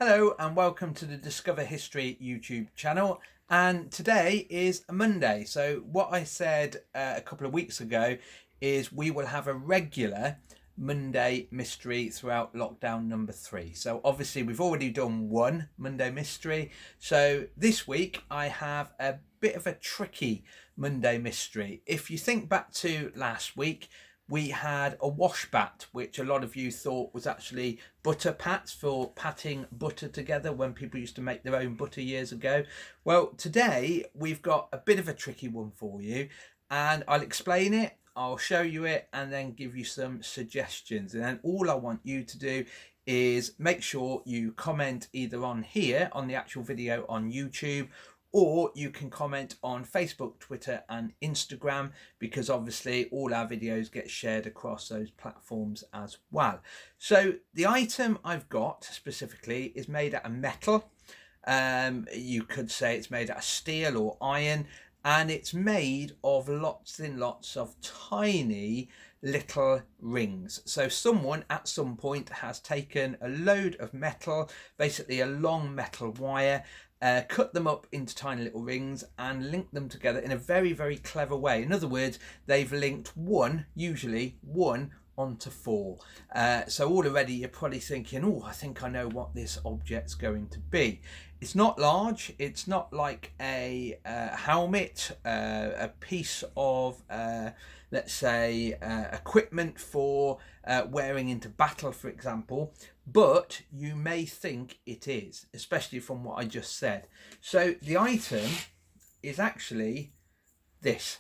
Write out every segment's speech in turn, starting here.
Hello and welcome to the Discover History YouTube channel. And today is a Monday. So what I said a couple of weeks ago is we will have a regular Monday mystery throughout lockdown number 3. So obviously we've already done one Monday mystery. So this week I have a bit of a tricky Monday mystery. If you think back to last week, we had a wash bat, which a lot of you thought was actually butter pats for patting butter together when people used to make their own butter years ago. Well, today we've got a bit of a tricky one for you, and I'll explain it, I'll show you it, and then give you some suggestions. And then all I want you to do is make sure you comment either on here on the actual video on YouTube, or you can comment on Facebook, Twitter and Instagram, because obviously all our videos get shared across those platforms as well. So the item I've got specifically is made out of metal. You could say it's made out of steel or iron, and it's made of lots and lots of tiny little rings. So someone at some point has taken a load of metal, basically a long metal wire, cut them up into tiny little rings and linked them together in a very, very clever way. In other words, they've linked usually one onto 4. So already you're probably thinking, oh, I think I know what this object's going to be. It's not large. It's not like a helmet, a piece of let's say equipment for wearing into battle, for example, but you may think it is, especially from what I just said. So the item is actually this.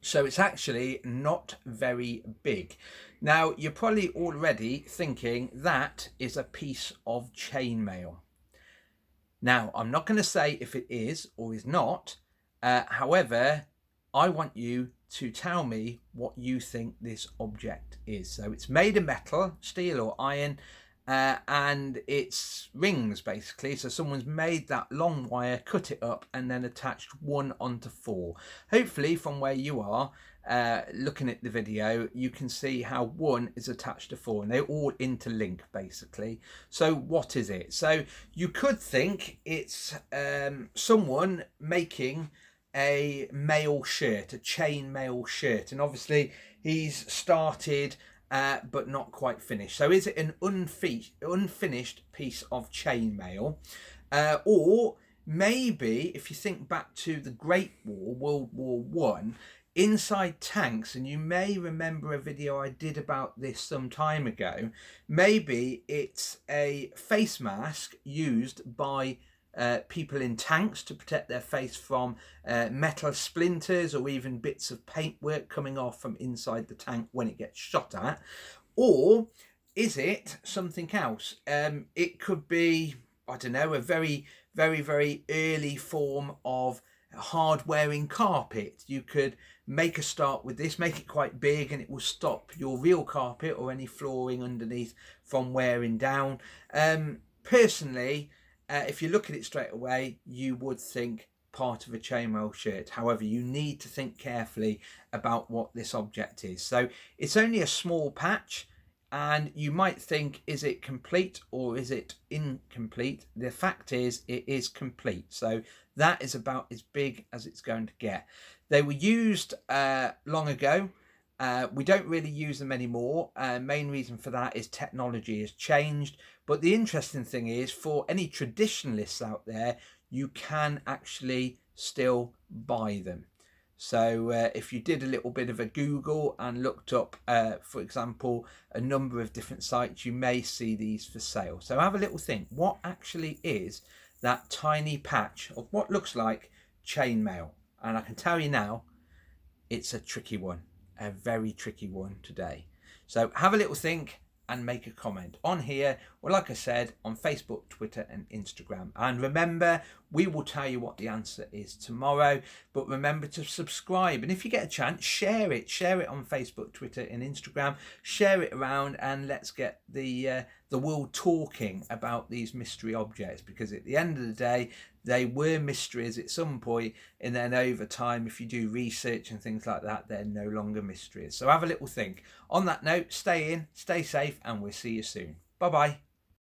So it's actually not very big. Now you're probably already thinking that is a piece of chainmail. Now I'm not going to say if it is or is not. However, I want you to tell me what you think this object is. So it's made of metal, steel or iron, and it's rings basically. So someone's made that long wire, cut it up and then attached one onto 4. Hopefully from where you are looking at the video, you can see how one is attached to 4 and they all interlink basically. So what is it? So you could think it's someone making a mail shirt, a chain mail shirt, and obviously he's started but not quite finished. So is it an unfinished piece of chain mail, or maybe if you think back to the Great War, World War One, inside tanks, and you may remember a video I did about this some time ago, maybe it's a face mask used by people in tanks to protect their face from metal splinters or even bits of paintwork coming off from inside the tank when it gets shot at. Or is it something else? It could be, I don't know, a very, very, very early form of hard wearing carpet. You could make a start with this, make it quite big, and it will stop your real carpet or any flooring underneath from wearing down. Personally, if you look at it straight away, you would think part of a chainmail shirt. However, you need to think carefully about what this object is. So it's only a small patch, and you might think, is it complete or is it incomplete? The fact is, it is complete. So that is about as big as it's going to get. They were used long ago. We don't really use them anymore. Main reason for that is technology has changed. But the interesting thing is, for any traditionalists out there, you can actually still buy them. So if you did a little bit of a Google and looked up, for example, a number of different sites, you may see these for sale. So have a little think. What actually is that tiny patch of what looks like chainmail? And I can tell you now, it's a tricky one. A very tricky one today. So have a little think and make a comment on here, or like I said, on Facebook, Twitter and Instagram. And remember, we will tell you what the answer is tomorrow, but remember to subscribe, and if you get a chance, share it on Facebook, Twitter and Instagram. Share it around and let's get the world talking about these mystery objects, because at the end of the day, they were mysteries at some point, and then over time, if you do research and things like that, they're no longer mysteries. So have a little think. On that note, stay in, stay safe, and we'll see you soon. Bye bye.